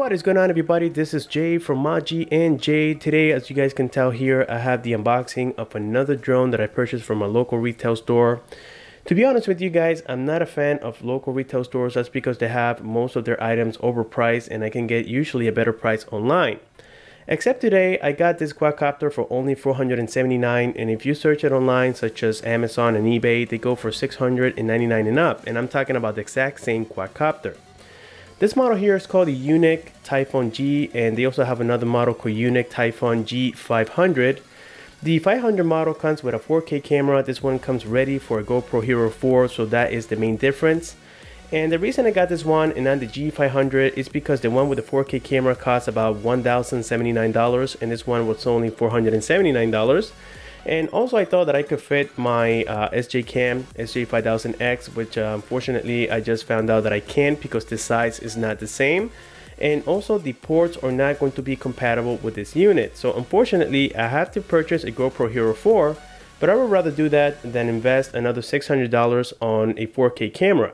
What is going on, everybody? This is Jay from Maji and Jay. Today, as you guys can tell here, I have the unboxing of another drone that I purchased from a local retail store. To be honest with you guys, I'm not a fan of local retail stores. That's because they have most of their items overpriced and I can get usually a better price online. Except today, I got this quadcopter for only $479, and if you search it online, such as Amazon and eBay, they go for $699 and up, and I'm talking about the exact same quadcopter. This model here is called the Yuneec Typhoon G, and they also have another model called Yuneec Typhoon G500. The 500 model comes with a 4K camera. This one comes ready for a Gopro Hero 4, so that is the main difference. And the reason I got this one and not the G500 is because the one with the 4K camera costs about $1,079, and this one was only $479. And also I thought that I could fit my SJ Cam SJ5000X, which unfortunately I just found out that I can't because the size is not the same. And also the ports are not going to be compatible with this unit. So unfortunately I have to purchase a GoPro Hero 4, but I would rather do that than invest another $600 on a 4K camera.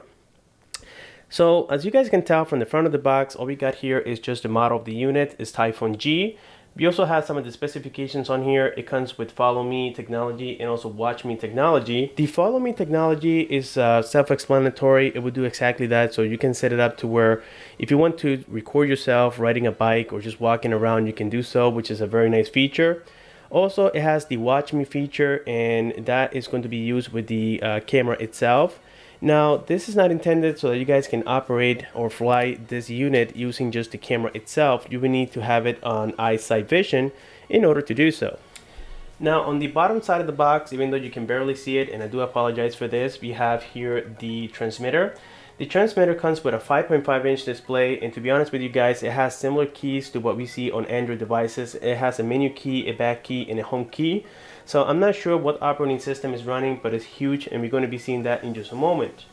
So as you guys can tell from the front of the box, all we got here is just the model of the unit is Typhoon G. We also have some of the specifications on here. It comes with Follow Me technology and also Watch Me technology. The Follow Me technology is self-explanatory. It will do exactly that. So you can set it up to where if you want to record yourself riding a bike or just walking around, you can do so, which is a very nice feature. Also, it has the Watch Me feature, and that is going to be used with the camera itself. Now, this is not intended so that you guys can operate or fly this unit using just the camera itself. You will need to have it on eyesight vision in order to do so. Now, on the bottom side of the box, even though you can barely see it, and I do apologize for this, we have here the transmitter. The transmitter comes with a 5.5-inch display, and to be honest with you guys, it has similar keys to what we see on Android devices. It has a menu key, a back key, and a home key. So I'm not sure what operating system is running, but it's huge, and we're going to be seeing that in just a moment.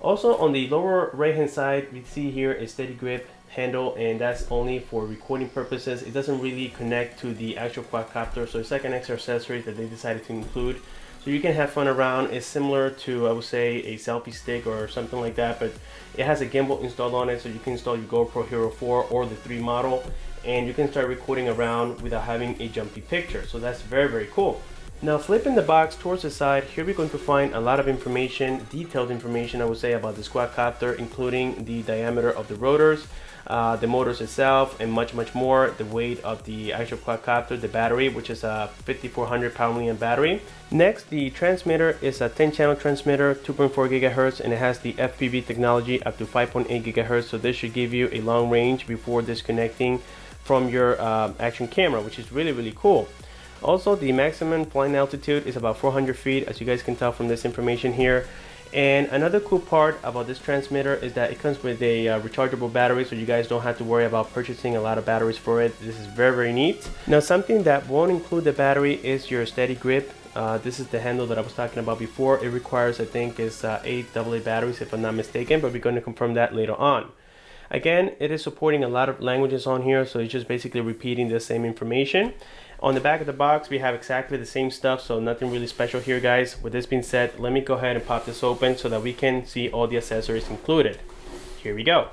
Also, on the lower right hand side, we see here a steady grip handle, and that's only for recording purposes. It doesn't really connect to the actual quadcopter, so it's like an extra accessory that they decided to include. So you can have fun around. It's similar to, I would say, a selfie stick or something like that, but it has a gimbal installed on it, so you can install your GoPro Hero 4 or the 3 model, and you can start recording around without having a jumpy picture. So that's very, very cool. Now, flipping the box towards the side, here we're going to find a lot of information, detailed information I would say, about this quadcopter, including the diameter of the rotors, the motors itself, and much more. The weight of the actual quadcopter, the battery, which is a 5400 pound-million battery. Next, the transmitter is a 10-channel transmitter, 2.4 gigahertz, and it has the FPV technology up to 5.8 gigahertz. So this should give you a long range before disconnecting from your action camera, which is really, really cool. Also, the maximum flying altitude is about 400 feet, as you guys can tell from this information here. And another cool part about this transmitter is that it comes with a rechargeable battery, so you guys don't have to worry about purchasing a lot of batteries for it. This is very, very neat. Now, something that won't include the battery is your steady grip. This is the handle that I was talking about before. It requires, I think, is 8 AA batteries if I'm not mistaken, but we're going to confirm that later on. Again, it is supporting a lot of languages on here, so it's just basically repeating the same information. On the back of the box, we have exactly the same stuff, so nothing really special here, guys. With this being said, let me go ahead and pop this open so that we can see all the accessories included. Here we go.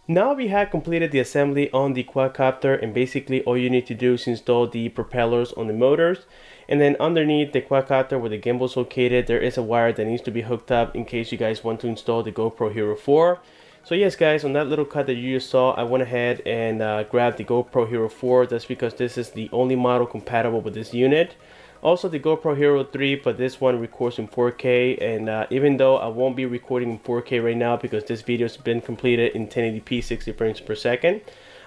Now we have completed the assembly on the quadcopter, and basically all you need to do is install the propellers on the motors. And then underneath the quadcopter where the gimbal is located, there is a wire that needs to be hooked up in case you guys want to install the GoPro Hero 4. So yes guys, on that little cut that you just saw, I went ahead and grabbed the GoPro Hero 4. That's because this is the only model compatible with this unit. Also the GoPro Hero 3, but this one records in 4K, and even though I won't be recording in 4K right now because this video has been completed in 1080p 60 frames per second,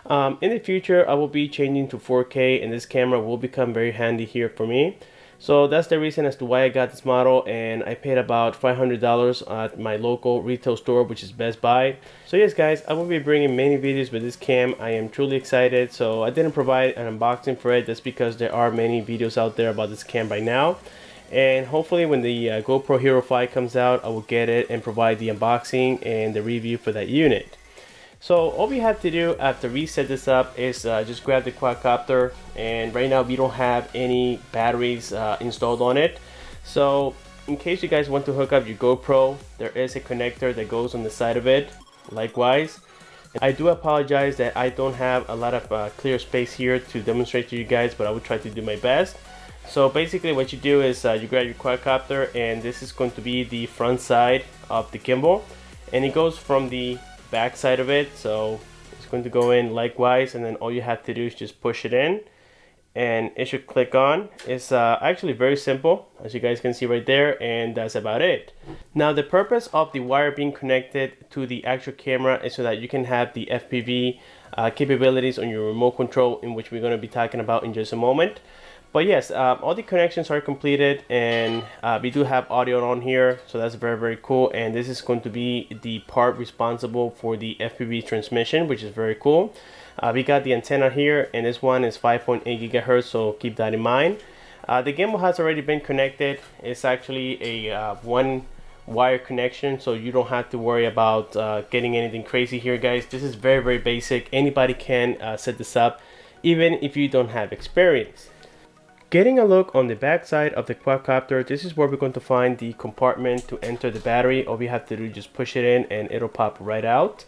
in the future I will be changing to 4K, and this camera will become very handy here for me. So that's the reason as to why I got this model, and I paid about $500 at my local retail store, which is Best Buy. So yes guys, I will be bringing many videos with this cam. I am truly excited. So I didn't provide an unboxing for it. That's because there are many videos out there about this cam by now. And hopefully when the GoPro Hero 5 comes out, I will get it and provide the unboxing and the review for that unit. So all we have to do after we set this up is just grab the quadcopter, and right now we don't have any batteries installed on it. So in case you guys want to hook up your GoPro, there is a connector that goes on the side of it. Likewise, I do apologize that I don't have a lot of clear space here to demonstrate to you guys, but I will try to do my best. So basically what you do is you grab your quadcopter, and this is going to be the front side of the gimbal, and it goes from the back side of it, so it's going to go in likewise, and then all you have to do is just push it in and it should click on. It's actually very simple, as you guys can see right there, and that's about it. Now the purpose of the wire being connected to the actual camera is so that you can have the FPV capabilities on your remote control, in which we're going to be talking about in just a moment. But yes, all the connections are completed, and we do have audio on here, so that's very cool. And this is going to be the part responsible for the FPV transmission, which is very cool. We got the antenna here, and this one is 5.8 gigahertz, so keep that in mind. The gimbal has already been connected. It's actually a one wire connection, so you don't have to worry about getting anything crazy here, guys. This is very basic. Anybody can set this up, even if you don't have experience. Getting a look on the back side of the quadcopter, this is where we're going to find the compartment to enter the battery. All we have to do is just push it in and it'll pop right out.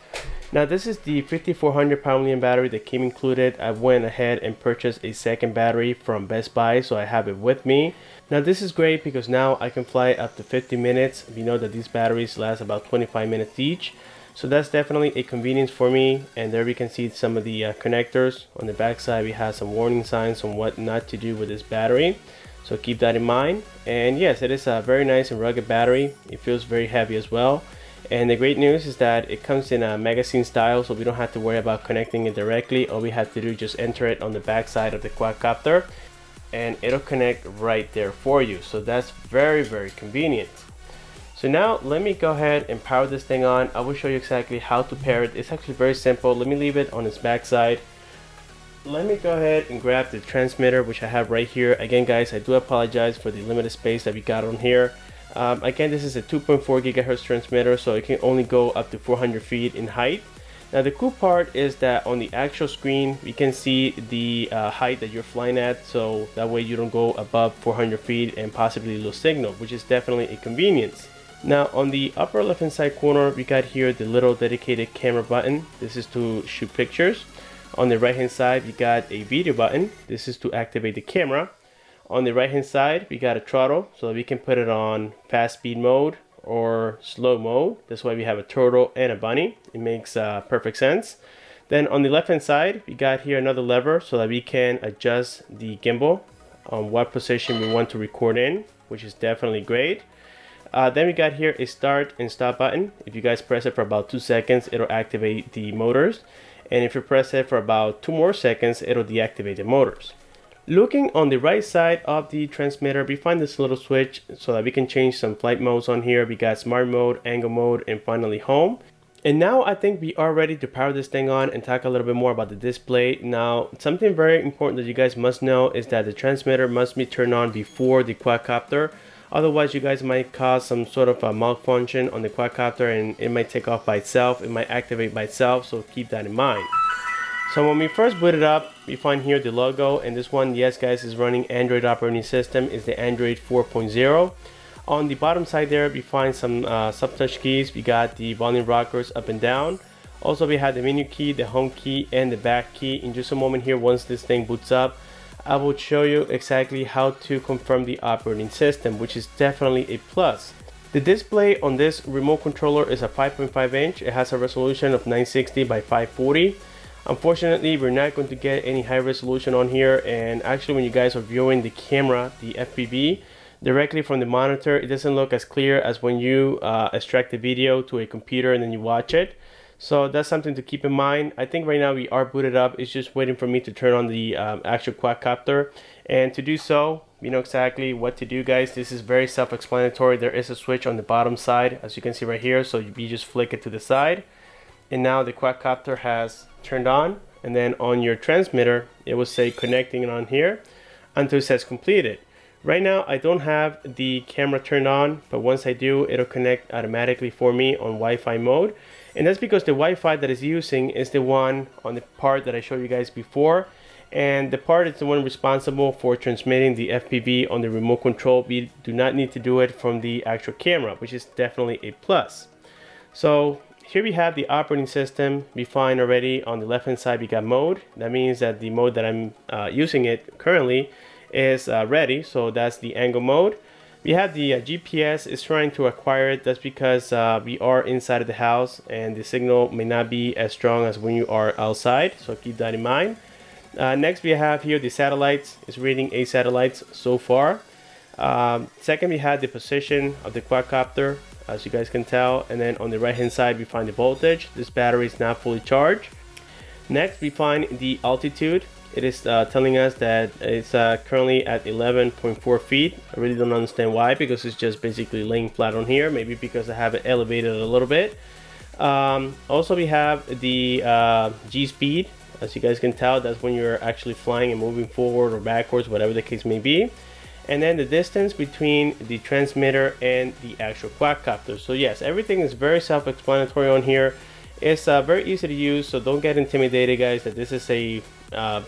Now this is the 5400 pound battery that came included. I went ahead and purchased a second battery from Best Buy, so I have it with me. Now this is great because now I can fly up to 50 minutes. We know that these batteries last about 25 minutes each. So that's definitely a convenience for me. And there we can see some of the connectors. On the back side we have some warning signs on what not to do with this battery, so keep that in mind. And yes, it is a very nice and rugged battery. It feels very heavy as well. And the great news is that it comes in a magazine style, so we don't have to worry about connecting it directly. All we have to do is just enter it on the back side of the quadcopter, and it'll connect right there for you. So that's very convenient. So now let me go ahead and power this thing on. I will show you exactly how to pair it. It's actually very simple. Let me leave it on its back side. Let me go ahead and grab the transmitter, which I have right here. Again guys, I do apologize for the limited space that we got on here. Again, this is a 2.4 gigahertz transmitter, so it can only go up to 400 feet in height. Now the cool part is that on the actual screen we can see the height that you're flying at, so that way you don't go above 400 feet and possibly lose signal, which is definitely a convenience. Now on the upper left hand side corner we got here the little dedicated camera button. This is to shoot pictures. On the right hand side we got a video button. This is to activate the camera. On the right hand side we got a throttle, so that we can put it on fast speed mode or slow mode. That's why we have a turtle and a bunny. It makes perfect sense. Then on the left hand side we got here another lever, so that we can adjust the gimbal on what position we want to record in, which is definitely great. Then we got here a start and stop button. If you guys press it for about 2 seconds, it'll activate the motors, and if you press it for about 2 more seconds, it'll deactivate the motors. Looking on the right side of the transmitter, we find this little switch so that we can change some flight modes on here. We got smart mode, angle mode, and finally home. And now I think we are ready to power this thing on and talk a little bit more about the display. Now, something very important that you guys must know is that the transmitter must be turned on before the quadcopter. Otherwise, you guys might cause some sort of a malfunction on the quadcopter, and it might take off by itself. It might activate by itself, so keep that in mind. So when we first boot it up, we find here the logo, and this one, yes guys, is running Android operating system, is the Android 4.0. On the bottom side there, we find some sub-touch keys. We got the volume rockers up and down. Also, we have the menu key, the home key, and the back key. In just a moment here, once this thing boots up, I will show you exactly how to confirm the operating system, which is definitely a plus. The display on this remote controller is a 5.5 inch. It has a resolution of 960 by 540. Unfortunately, we're not going to get any high resolution on here, and actually when you guys are viewing the camera, the FPV, directly from the monitor, it doesn't look as clear as when you extract the video to a computer and then you watch it. So that's something to keep in mind. I think right now we are booted up. It's just waiting for me to turn on the actual quadcopter, and to do so, you know exactly what to do, guys. This is very self-explanatory. There is a switch on the bottom side, as you can see right here, so you just flick it to the side, and now the quadcopter has turned on. And then on your transmitter, it will say connecting on here until it says completed. Right now I don't have the camera turned on, but once I do, it'll connect automatically for me on Wi-Fi mode. And that's because the Wi-Fi that is using is the one on the part that I showed you guys before, and the part is the one responsible for transmitting the FPV on the remote control. We do not need to do it from the actual camera, which is definitely a plus. So here we have the operating system. We find already on the left hand side we got mode. That means that the mode that I'm using it currently is ready, so that's the angle mode. We have the GPS is trying to acquire it. That's because we are inside of the house and the signal may not be as strong as when you are outside, so keep that in mind. Next we have here the satellites. It's reading 8 satellites so far. Second, we have the position of the quadcopter, as you guys can tell, and then on the right hand side we find the voltage. This battery is not fully charged. Next we find the altitude. It is telling us that it's currently at 11.4 feet. I really don't understand why, because it's just basically laying flat on here. Maybe because I have it elevated a little bit. Also we have the G speed. As you guys can tell, that's when you're actually flying and moving forward or backwards, whatever the case may be. And then the distance between the transmitter and the actual quadcopter. So yes, everything is very self-explanatory on here. It's very easy to use, so don't get intimidated, guys, that this is a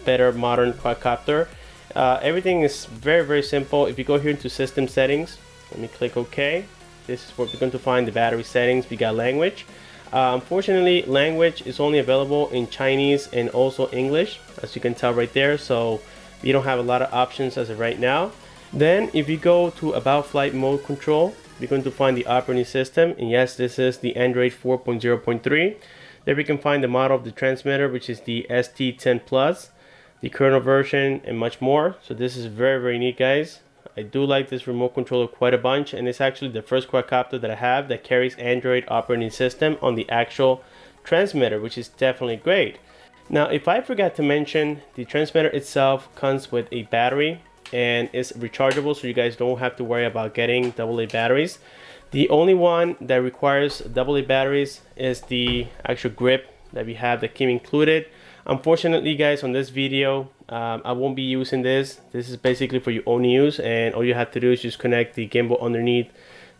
better modern quadcopter. Everything is very simple. If you go here into system settings, let me click OK. This is where we're going to find the battery settings. We got language. Unfortunately, language is only available in Chinese and also English, as you can tell right there, so we don't have a lot of options as of right now. Then if you go to about flight mode control, you're going to find the operating system, and yes, this is the Android 4.0.3. There we can find the model of the transmitter, which is the ST10 Plus, the kernel version, and much more. So this is very neat, guys. I do like this remote controller quite a bunch, and it's actually the first quadcopter that I have that carries Android operating system on the actual transmitter, which is definitely great. Now, if I forgot to mention, the transmitter itself comes with a battery and it's rechargeable, so you guys don't have to worry about getting AA batteries. The only one that requires AA batteries is the actual grip that we have that came included. Unfortunately, guys, on this video I won't be using this. This is basically for your own use, and all you have to do is just connect the gimbal underneath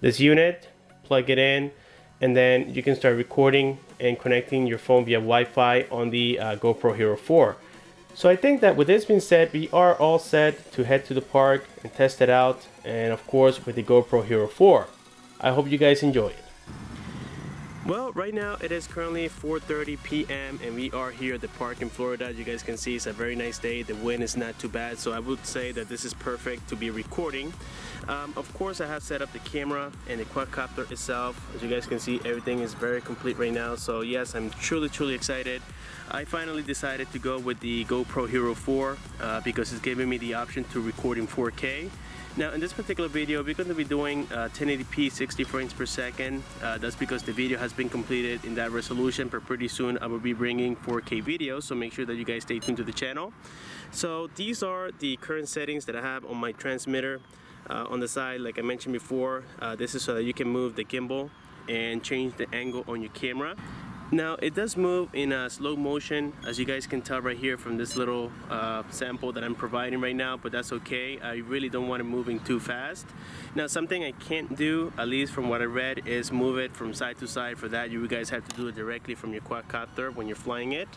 this unit, plug it in, and then you can start recording and connecting your phone via Wi-Fi on the Gopro Hero 4. So I think that with this being said, we are all set to head to the park and test it out, and of course with the Gopro Hero 4. I hope you guys enjoy it. Well, right now it is currently 4:30 p.m. and we are here at the park in Florida. As you guys can see, it's a very nice day. The wind is not too bad, so I would say that this is perfect to be recording. Of course, I have set up the camera and the quadcopter itself. As you guys can see, everything is very complete right now. So yes, I'm truly excited. I finally decided to go with the GoPro Hero 4 because it's giving me the option to record in 4K. Now in this particular video, we're going to be doing 1080p 60 frames per second. That's because the video has been completed in that resolution, but pretty soon I will be bringing 4K videos, so make sure that you guys stay tuned to the channel. So these are the current settings that I have on my transmitter. On the side, like I mentioned before, this is so that you can move the gimbal and change the angle on your camera. Now it does move in a slow motion, as you guys can tell right here from this little sample that I'm providing right now, but that's okay. I really don't want it moving too fast. Now something I can't do, at least from what I read, is move it from side to side. For that, you guys have to do it directly from your quadcopter when you're flying it.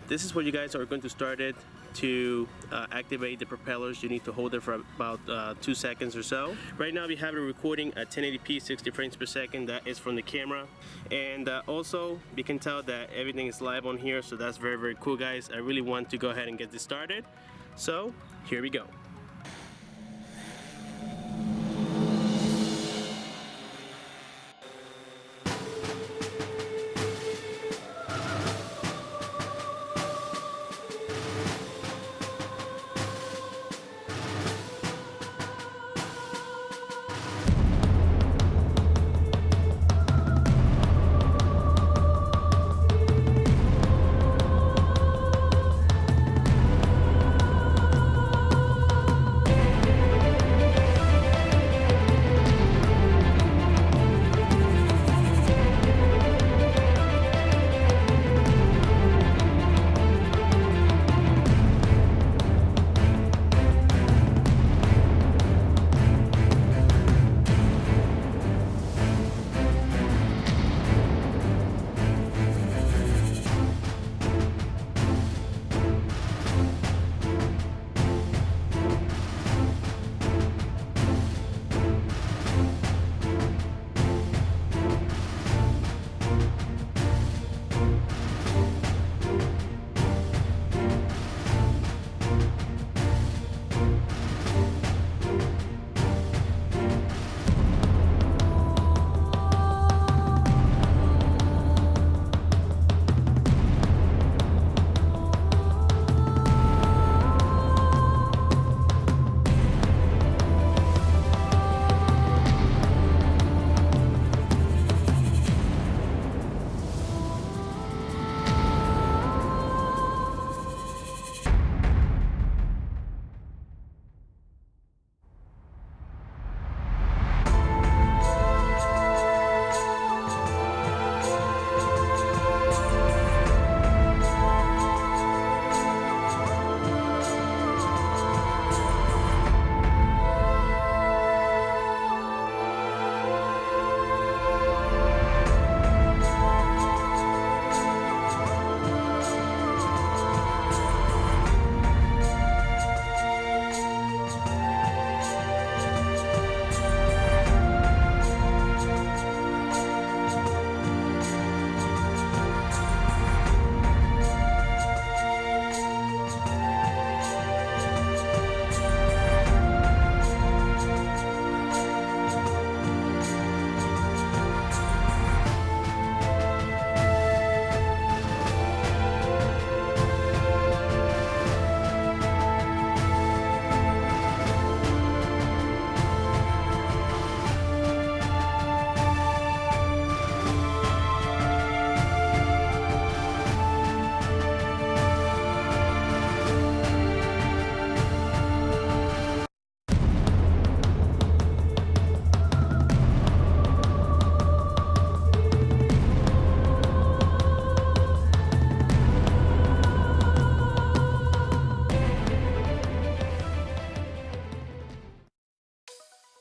This is where you guys are going to start it. To activate the propellers, you need to hold it for about 2 seconds or so. Right now we have it recording at 1080p 60 frames per second. That is from the camera. And also go. You can tell that everything is live on here, so that's very cool, guys. I really want to go ahead and get this started, so here we go.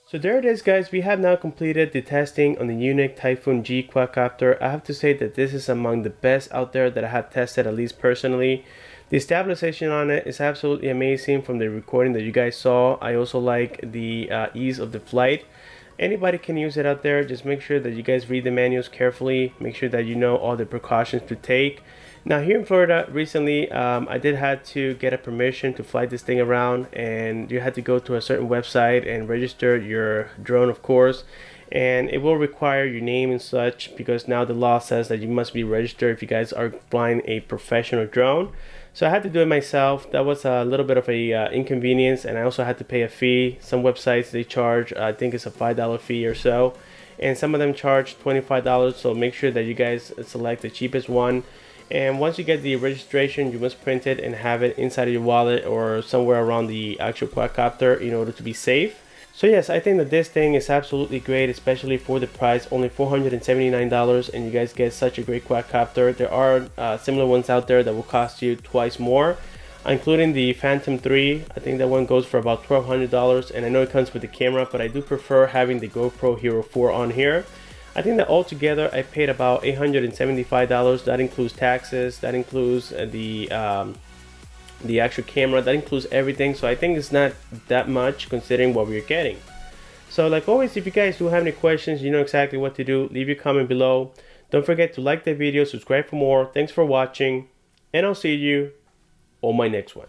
So there it is, guys. We have now completed the testing on the Yuneec Typhoon G quadcopter. I have to say that this is among the best out there that I have tested, at least personally. The stabilization on it is absolutely amazing from the recording that you guys saw. I also like the ease of the flight. Anybody can use it out there. Just make sure that you guys read the manuals carefully. Make sure that you know all the precautions to take. Now here in Florida recently, I did have to get a permission to fly this thing around, and you had to go to a certain website and register your drone, of course, and it will require your name and such, because now the law says that you must be registered if you guys are flying a professional drone. So I had to do it myself. That was a little bit of a inconvenience, and I also had to pay a fee. Some websites, they charge, I think it's a $5 fee or so, and some of them charge $25, so make sure that you guys select the cheapest one. And once you get the registration, you must print it and have it inside of your wallet or somewhere around the actual quadcopter in order to be safe. So yes, I think that this thing is absolutely great, especially for the price, only $479, and you guys get such a great quadcopter. There are similar ones out there that will cost you twice more, including the Phantom 3. I think that one goes for about $1,200, and I know it comes with the camera, but I do prefer having the Gopro Hero 4 on here. I think that altogether I paid about $875. That includes taxes, that includes the actual camera, that includes everything. So I think it's not that much considering what we're getting. So like always, if you guys do have any questions, you know exactly what to do. Leave your comment below. Don't forget to like the video, subscribe for more. Thanks for watching, and I'll see you on my next one.